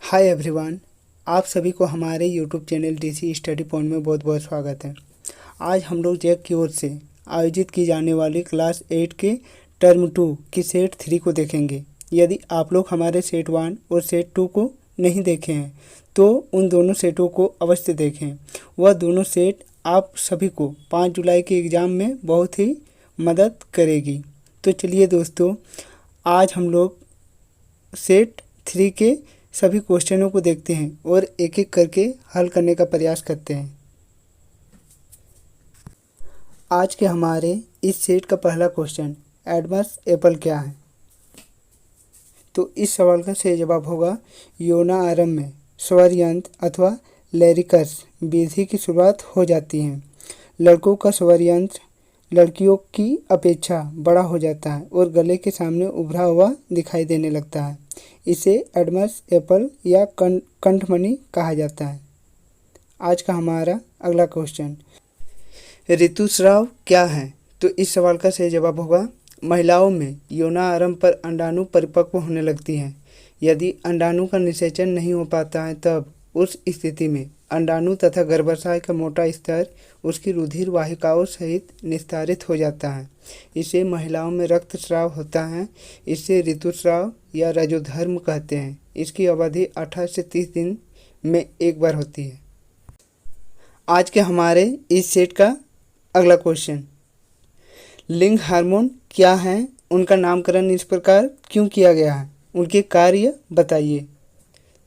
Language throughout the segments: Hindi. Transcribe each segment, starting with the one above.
हाय एवरीवन, आप सभी को हमारे YouTube channel DC study point में बहुत बहुत स्वागत है। आज हम लोग जैक की ओर से आयोजित की जाने वाली क्लास 8 के टर्म 2 की सेट 3 को देखेंगे। यदि आप लोग हमारे सेट 1 और सेट 2 को नहीं देखे हैं तो उन दोनों सेटों को अवश्य देखें। वह दोनों सेट आप सभी को 5 जुलाई के एग्ज़ाम में बहुत ही मदद करेगी। तो चलिए दोस्तों, आज हम लोग सेट 3 के सभी क्वेश्चनों को देखते हैं और एक एक करके हल करने का प्रयास करते हैं। आज के हमारे इस सेट का पहला क्वेश्चन, एडमस एप्पल क्या है? तो इस सवाल का सही जवाब होगा योना आरंभ में स्वर यंत्र अथवा लैरिकस विधि की शुरुआत हो जाती है। लड़कों का स्वर यंत्र लड़कियों की अपेक्षा बड़ा हो जाता है और गले के सामने उभरा हुआ दिखाई देने लगता है। इसे एडमस एप्पल या कंठमणि कहा जाता है। आज का हमारा अगला क्वेश्चन, ऋतुस्राव क्या है? तो इस सवाल का सही जवाब होगा महिलाओं में यौना आरंभ पर अंडाणु परिपक्व होने लगती हैं। यदि अंडाणु का निषेचन नहीं हो पाता है तब उस स्थिति में अंडाणु तथा गर्भाशय का मोटा स्तर उसकी रुधिर वाहिकाओं सहित निस्तारित हो जाता है। इसे महिलाओं में रक्तस्राव होता है। इसे ऋतुस्राव या रजोधर्म कहते हैं। इसकी अवधि 28 से 30 दिन में एक बार होती है। आज के हमारे इस सेट का अगला क्वेश्चन, लिंग हार्मोन क्या है? उनका नामकरण इस प्रकार क्यों किया गया है? उनके कार्य बताइए।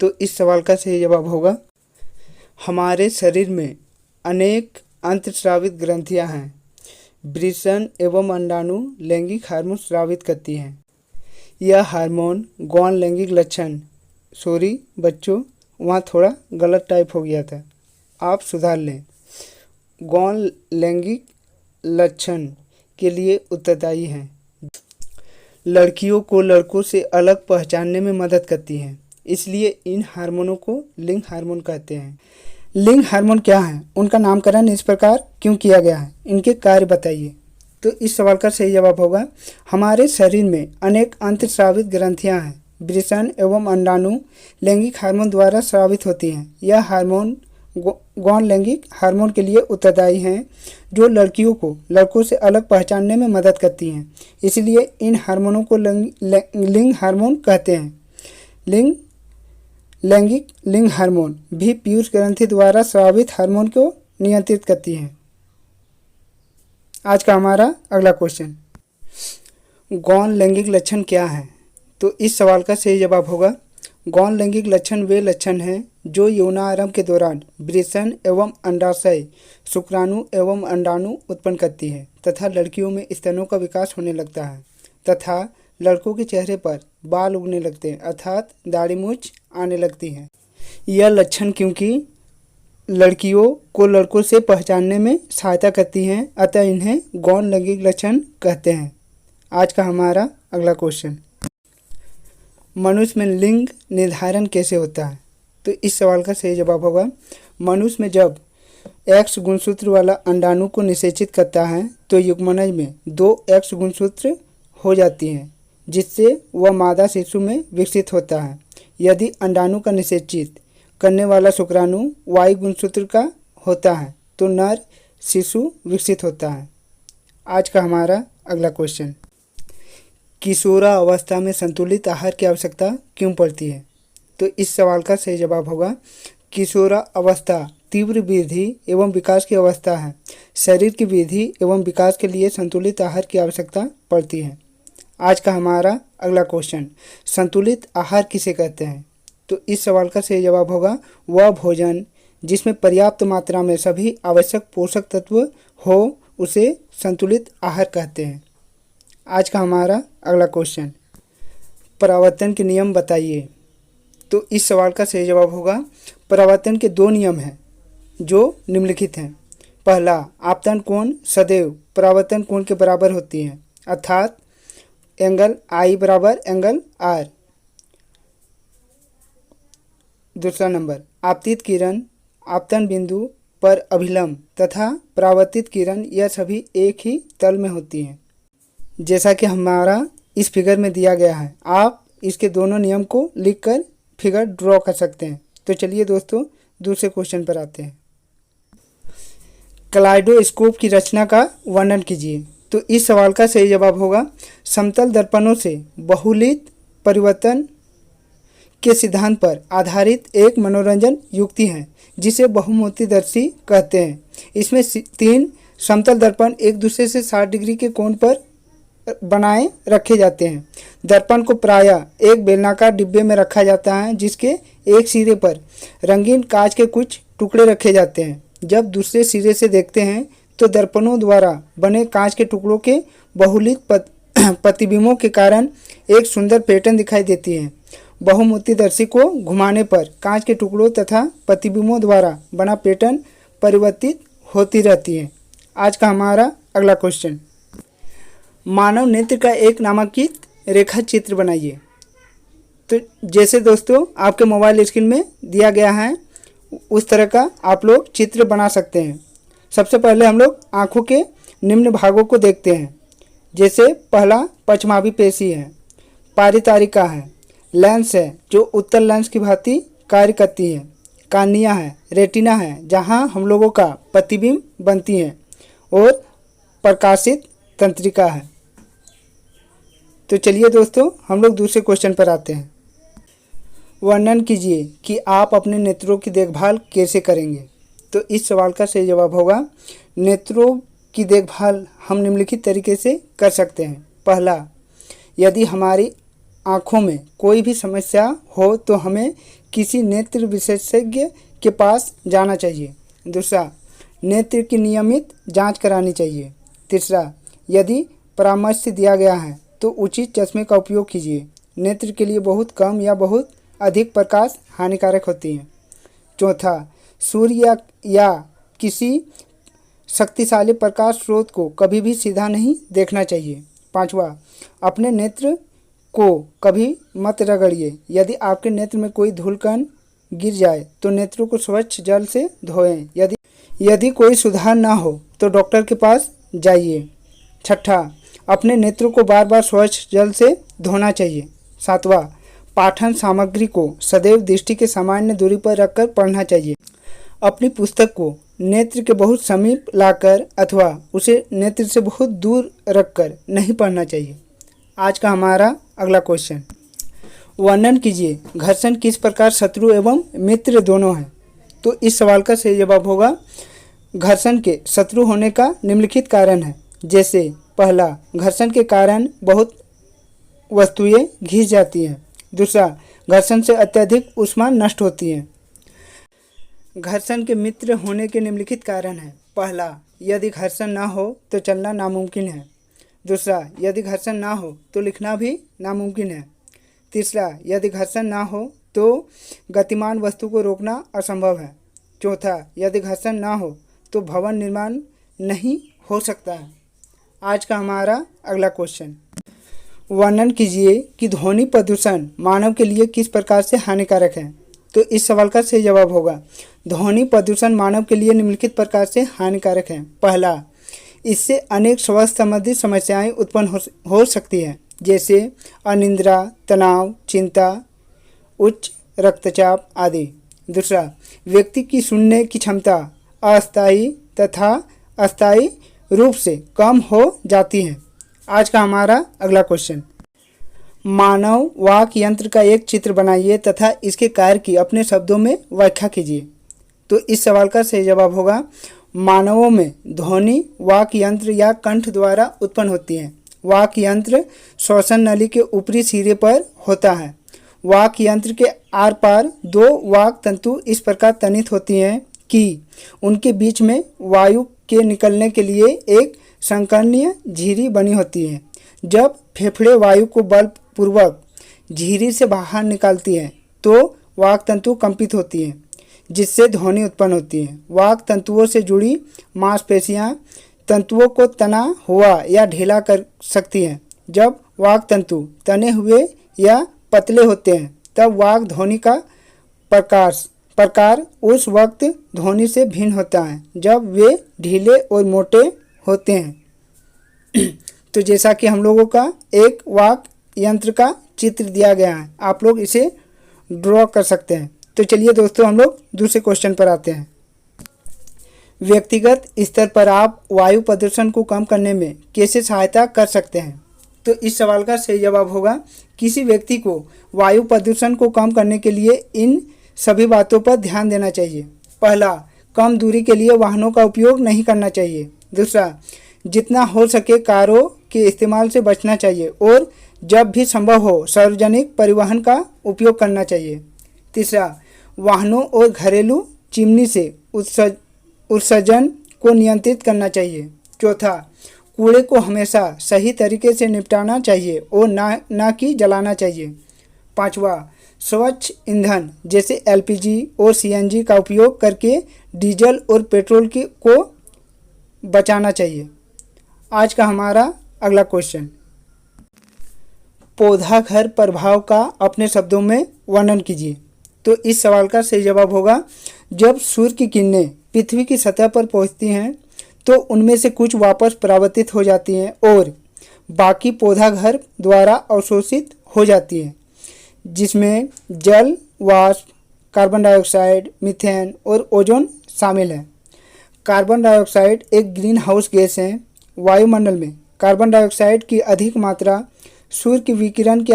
तो इस सवाल का सही जवाब होगा हमारे शरीर में अनेक अंतःस्रावित ग्रंथियां हैं। वृषण एवं अंडाणु लैंगिक हार्मोन स्रावित करती हैं। यह हार्मोन गौण लैंगिक लक्षण, सॉरी बच्चों, वहाँ थोड़ा गलत टाइप हो गया था, आप सुधार लें। गौण लैंगिक लक्षण के लिए उत्तरदायी हैं। लड़कियों को लड़कों से अलग पहचानने में मदद करती हैं, इसलिए इन हार्मोनों को लिंग हार्मोन कहते हैं। लिंग हार्मोन क्या है? उनका नामकरण इस प्रकार क्यों किया गया है? इनके कार्य बताइए। तो इस सवाल का सही जवाब होगा हमारे शरीर में अनेक अंतःस्रावित ग्रंथियां हैं। वृषण एवं अंडाणु लैंगिक हार्मोन द्वारा स्रावित होती हैं। यह हार्मोन गौण लैंगिक हार्मोन के लिए उत्तरदायी हैं, जो लड़कियों को लड़कों से अलग पहचानने में मदद करती हैं। इसलिए इन हार्मोनों को लिंग हार्मोन कहते हैं। लैंगिक लिंग हार्मोन भी पीयूष ग्रंथि द्वारा स्रावित हार्मोन को नियंत्रित करती हैं। आज का हमारा अगला क्वेश्चन, गौण लैंगिक लक्षण क्या है? तो इस सवाल का सही जवाब होगा गौण लैंगिक लक्षण वे लक्षण हैं जो यौनारंभ के दौरान वृषण एवं अंडाशय शुक्राणु एवं अंडाणु उत्पन्न करती है तथा लड़कियों में स्तनों का विकास होने लगता है तथा लड़कों के चेहरे पर बाल उगने लगते हैं अर्थात दाढ़ी मूंछ आने लगती है। यह लक्षण क्योंकि लड़कियों को लड़कों से पहचानने में सहायता करती हैं, अतः इन्हें गौण लैंगिक लक्षण कहते हैं। आज का हमारा अगला क्वेश्चन, मनुष्य में लिंग निर्धारण कैसे होता है? तो इस सवाल का सही जवाब होगा मनुष्य में जब X गुणसूत्र वाला अंडाणु को निषेचित करता है तो युग्मनज में 2 X गुणसूत्र हो जाती हैं, जिससे वह मादा शिशु में विकसित होता है। यदि अंडाणु का निषेचित करने वाला शुक्राणु Y गुणसूत्र का होता है तो नर शिशु विकसित होता है। आज का हमारा अगला क्वेश्चन, किशोरा अवस्था में संतुलित आहार की आवश्यकता क्यों पड़ती है? तो इस सवाल का सही जवाब होगा किशोरा अवस्था तीव्र वृद्धि एवं विकास की अवस्था है। शरीर की वृद्धि एवं विकास के लिए संतुलित आहार की आवश्यकता पड़ती है। आज का हमारा अगला क्वेश्चन, संतुलित आहार किसे कहते हैं? तो इस सवाल का सही जवाब होगा वह भोजन जिसमें पर्याप्त मात्रा में सभी आवश्यक पोषक तत्व हो उसे संतुलित आहार कहते हैं। आज का हमारा अगला क्वेश्चन, परावर्तन के नियम बताइए। तो इस सवाल का सही जवाब होगा परावर्तन के 2 नियम हैं जो निम्नलिखित हैं। पहला, आपतन कोण सदैव परावर्तन कोण के बराबर होती है, अर्थात एंगल I बराबर एंगल R। दूसरा नंबर, आपतित किरण आपतन बिंदु पर अभिलंब तथा परावर्तित किरण यह सभी एक ही तल में होती हैं, जैसा कि हमारा इस फिगर में दिया गया है। आप इसके दोनों नियम को लिखकर फिगर ड्रॉ कर सकते हैं। तो चलिए दोस्तों दूसरे क्वेश्चन पर आते हैं। कलाइडोस्कोप की रचना का वर्णन कीजिए। तो इस सवाल का सही जवाब होगा समतल दर्पणों से बहुलित परिवर्तन के सिद्धांत पर आधारित एक मनोरंजन युक्ति है जिसे बहुमुखीदर्शी कहते हैं। इसमें 3 समतल दर्पण एक दूसरे से 60 डिग्री के कोण पर बनाए रखे जाते हैं। दर्पण को प्रायः एक बेलनाकार डिब्बे में रखा जाता है जिसके एक सिरे पर रंगीन कांच के कुछ टुकड़े रखे जाते हैं। जब दूसरे सिरे से देखते हैं तो दर्पणों द्वारा बने कांच के टुकड़ों के बहुलित प्रतिबिंबों के कारण एक सुंदर पैटर्न दिखाई देती है। बहुमुखीदर्शी को घुमाने पर कांच के टुकड़ों तथा प्रतिबिंबों द्वारा बना पैटर्न परिवर्तित होती रहती है। आज का हमारा अगला क्वेश्चन, मानव नेत्र का एक नामांकित रेखा चित्र बनाइए। तो जैसे दोस्तों आपके मोबाइल स्क्रीन में दिया गया है उस तरह का आप लोग चित्र बना सकते हैं। सबसे पहले हम लोग आँखों के निम्न भागों को देखते हैं। जैसे पहला पश्चमाभी पेशी है, पारितारिका है, लेंस है जो उत्तल लेंस की भांति कार्य करती है, कार्निया है, रेटिना है जहां हम लोगों का प्रतिबिंब बनती है, और प्रकाशित तंत्रिका है। तो चलिए दोस्तों हम लोग दूसरे क्वेश्चन पर आते हैं। वर्णन कीजिए कि आप अपने नेत्रों की देखभाल कैसे करेंगे। तो इस सवाल का सही जवाब होगा नेत्रों की देखभाल हम निम्नलिखित तरीके से कर सकते हैं। पहला, यदि हमारी आँखों में कोई भी समस्या हो तो हमें किसी नेत्र विशेषज्ञ के पास जाना चाहिए। दूसरा, नेत्र की नियमित जांच करानी चाहिए। तीसरा, यदि परामर्श दिया गया है तो उचित चश्मे का उपयोग कीजिए। नेत्र के लिए बहुत कम या बहुत अधिक प्रकाश हानिकारक होती है। चौथा, सूर्य या किसी शक्तिशाली प्रकाश स्रोत को कभी भी सीधा नहीं देखना चाहिए। पांचवा, अपने नेत्र को कभी मत रगड़िए। यदि आपके नेत्र में कोई धूलकण गिर जाए तो नेत्रों को स्वच्छ जल से धोएं। यदि कोई सुधार ना हो तो डॉक्टर के पास जाइए। छठा, अपने नेत्रों को बार बार स्वच्छ जल से धोना चाहिए। सातवां, पाठन सामग्री को सदैव दृष्टि के सामान्य दूरी पर रखकर पढ़ना चाहिए। अपनी पुस्तक को नेत्र के बहुत समीप लाकर अथवा उसे नेत्र से बहुत दूर रखकर नहीं पढ़ना चाहिए। आज का हमारा अगला क्वेश्चन, वर्णन कीजिए घर्षण किस प्रकार शत्रु एवं मित्र दोनों है। तो इस सवाल का सही जवाब होगा घर्षण के शत्रु होने का निम्नलिखित कारण है। जैसे पहला, घर्षण के कारण बहुत वस्तुएं घिस जाती हैं। दूसरा, घर्षण से अत्यधिक ऊष्मा नष्ट होती है। घर्षण के मित्र होने के निम्नलिखित कारण हैं। पहला, यदि घर्षण ना हो तो चलना नामुमकिन है। दूसरा, यदि घर्षण ना हो तो लिखना भी नामुमकिन है। तीसरा, यदि घर्षण ना हो तो गतिमान वस्तु को रोकना असंभव है। चौथा, यदि घर्षण ना हो तो भवन निर्माण नहीं हो सकता है। आज का हमारा अगला क्वेश्चन, वर्णन कीजिए कि ध्वनि प्रदूषण मानव के लिए किस प्रकार से हानिकारक है। तो इस सवाल का सही जवाब होगा ध्वनि प्रदूषण मानव के लिए निम्नलिखित प्रकार से हानिकारक है। पहला, इससे अनेक स्वास्थ्य संबंधी समस्याएं उत्पन्न हो सकती हैं, जैसे अनिद्रा, तनाव, चिंता, उच्च रक्तचाप आदि। दूसरा, व्यक्ति की सुनने की क्षमता अस्थायी तथा अस्थायी रूप से कम हो जाती है। आज का हमारा अगला क्वेश्चन, मानव वाक यंत्र का एक चित्र बनाइए तथा इसके कार्य की अपने शब्दों में व्याख्या कीजिए। तो इस सवाल का सही जवाब होगा मानवों में ध्वनि वाक यंत्र या कंठ द्वारा उत्पन्न होती है। वाक यंत्र श्वसन नली के ऊपरी सिरे पर होता है। वाक यंत्र के आर पार 2 वाक तंतु इस प्रकार तनित होती हैं कि उनके बीच में वायु के निकलने के लिए एक संकर्णीय झिरी बनी होती है। जब फेफड़े वायु को बलपूर्वक झिरी से बाहर निकालती हैं तो वाक तंतु कंपित होती हैं, जिससे ध्वनि उत्पन्न होती है। वाक तंतुओं से जुड़ी मांसपेशियां तंतुओं को तना हुआ या ढीला कर सकती हैं। जब वाक तंतु तने हुए या पतले होते हैं तब वाक ध्वनि का प्रकार उस वक्त ध्वनि से भिन्न होता है जब वे ढीले और मोटे होते हैं। तो जैसा कि हम लोगों का एक वाक यंत्र का चित्र दिया गया है, आप लोग इसे ड्रॉ कर सकते हैं। तो चलिए दोस्तों हम लोग दूसरे क्वेश्चन पर आते हैं। व्यक्तिगत स्तर पर आप वायु प्रदूषण को कम करने में कैसे सहायता कर सकते हैं? तो इस सवाल का सही जवाब होगा किसी व्यक्ति को वायु प्रदूषण को कम करने के लिए इन सभी बातों पर ध्यान देना चाहिए। पहला, कम दूरी के लिए वाहनों का उपयोग नहीं करना चाहिए। दूसरा, जितना हो सके कारों के इस्तेमाल से बचना चाहिए और जब भी संभव हो सार्वजनिक परिवहन का उपयोग करना चाहिए। तीसरा, वाहनों और घरेलू चिमनी से उत्सर्जन को नियंत्रित करना चाहिए। चौथा, कूड़े को हमेशा सही तरीके से निपटाना चाहिए और ना कि जलाना चाहिए। पांचवा, स्वच्छ ईंधन जैसे एलपीजी और सीएनजी का उपयोग करके डीजल और पेट्रोल को बचाना चाहिए। आज का हमारा अगला क्वेश्चन, पौधा घर प्रभाव का अपने शब्दों में वर्णन कीजिए। तो इस सवाल का सही जवाब होगा जब सूर्य की किरणें पृथ्वी की सतह पर पहुंचती हैं तो उनमें से कुछ वापस परावर्तित हो जाती हैं और बाकी पौधा घर द्वारा अवशोषित हो जाती हैं, जिसमें जल वाष्प, कार्बन डाइऑक्साइड, मीथेन और ओजोन शामिल है। कार्बन डाइऑक्साइड एक ग्रीन हाउस गैस है। वायुमंडल में कार्बन डाइऑक्साइड की अधिक मात्रा सूर्य की विकिरण की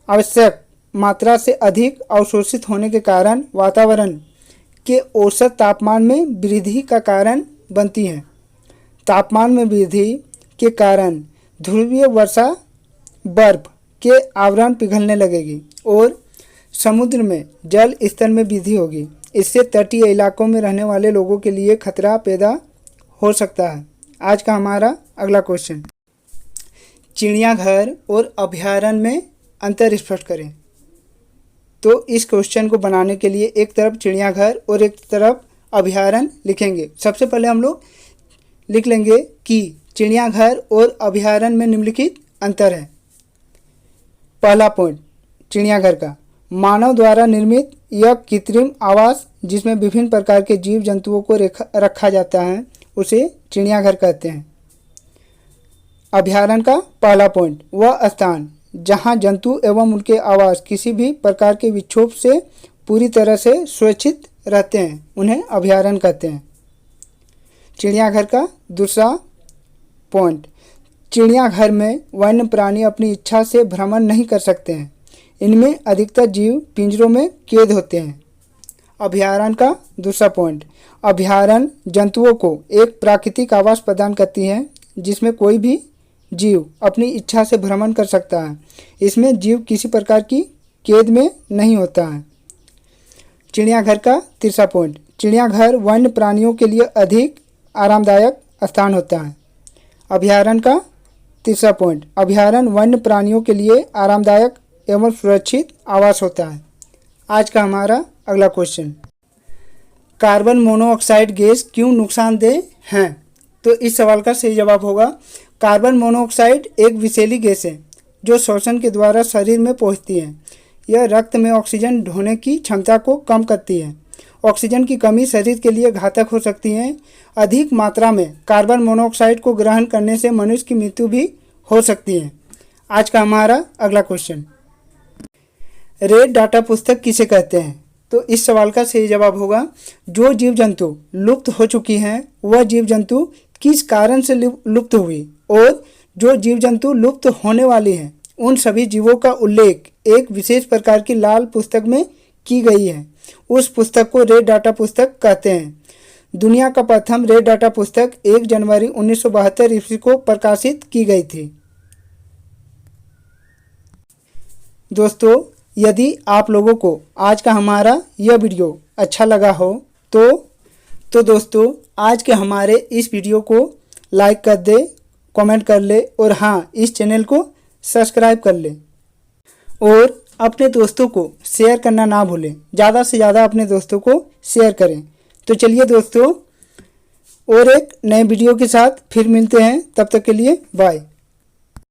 आवश्यक मात्रा से अधिक अवशोषित होने के कारण वातावरण के औसत तापमान में वृद्धि का कारण बनती है। तापमान में वृद्धि के कारण ध्रुवीय वर्षा बर्फ के आवरण पिघलने लगेगी और समुद्र में जल स्तर में वृद्धि होगी। इससे तटीय इलाकों में रहने वाले लोगों के लिए खतरा पैदा हो सकता है। आज का हमारा अगला क्वेश्चन, चिड़ियाघर और अभयारण्य में अंतर स्पष्ट करें। तो इस क्वेश्चन को बनाने के लिए एक तरफ चिड़ियाघर और एक तरफ अभयारण्य लिखेंगे। सबसे पहले हम लोग लिख लेंगे कि चिड़ियाघर और अभयारण्य में निम्नलिखित अंतर है। पहला पॉइंट, चिड़ियाघर का मानव द्वारा निर्मित यह कृत्रिम आवास जिसमें विभिन्न प्रकार के जीव जंतुओं को रखा जाता है उसे चिड़ियाघर कहते हैं। अभयारण्य का पहला पॉइंट, वह स्थान जहां जंतु एवं उनके आवास किसी भी प्रकार के विक्षोभ से पूरी तरह से सुरक्षित रहते हैं उन्हें अभयारण्य कहते हैं। चिड़ियाघर का दूसरा पॉइंट, चिड़ियाघर में वन्य प्राणी अपनी इच्छा से भ्रमण नहीं कर सकते हैं। इनमें अधिकतर जीव पिंजरों में कैद होते हैं। अभयारण्य का दूसरा पॉइंट, अभयारण्य जंतुओं को एक प्राकृतिक आवास प्रदान करती है जिसमें कोई भी जीव अपनी इच्छा से भ्रमण कर सकता है। इसमें जीव किसी प्रकार की कैद में नहीं होता है। चिड़ियाघर का तीसरा पॉइंट, चिड़ियाघर वन्य प्राणियों के लिए अधिक आरामदायक स्थान होता है। अभयारण्य का तीसरा पॉइंट, अभयारण्य वन्य प्राणियों के लिए आरामदायक एवं सुरक्षित आवास होता है। आज का हमारा अगला क्वेश्चन, कार्बन मोनोऑक्साइड गैस क्यों नुकसानदेह हैं? तो इस सवाल का सही जवाब होगा कार्बन मोनोऑक्साइड एक विषैली गैस है जो श्वसन के द्वारा शरीर में पहुंचती है। यह रक्त में ऑक्सीजन ढोने की क्षमता को कम करती है। ऑक्सीजन की कमी शरीर के लिए घातक हो सकती है। अधिक मात्रा में कार्बन मोनोऑक्साइड को ग्रहण करने से मनुष्य की मृत्यु भी हो सकती है। आज का हमारा अगला क्वेश्चन, रेड डाटा पुस्तक किसे कहते हैं? तो इस सवाल का सही जवाब होगा जो जीव जंतु लुप्त हो चुकी हैं वह जीव जंतु किस कारण से लुप्त हुई और जो जीव जंतु लुप्त होने वाली हैं उन सभी जीवों का उल्लेख एक विशेष प्रकार की लाल पुस्तक में की गई है। उस पुस्तक को रेड डाटा पुस्तक कहते हैं। दुनिया का प्रथम रेड डाटा पुस्तक 1 जनवरी 1972 ईस्वी को प्रकाशित की गई थी। दोस्तों, यदि आप लोगों को आज का हमारा यह वीडियो अच्छा लगा हो तो दोस्तों आज के हमारे इस वीडियो को लाइक कर दे, कमेंट कर ले और हाँ, इस चैनल को सब्सक्राइब कर ले और अपने दोस्तों को शेयर करना ना भूलें। ज़्यादा से ज़्यादा अपने दोस्तों को शेयर करें। तो चलिए दोस्तों, और एक नए वीडियो के साथ फिर मिलते हैं। तब तक के लिए बाय।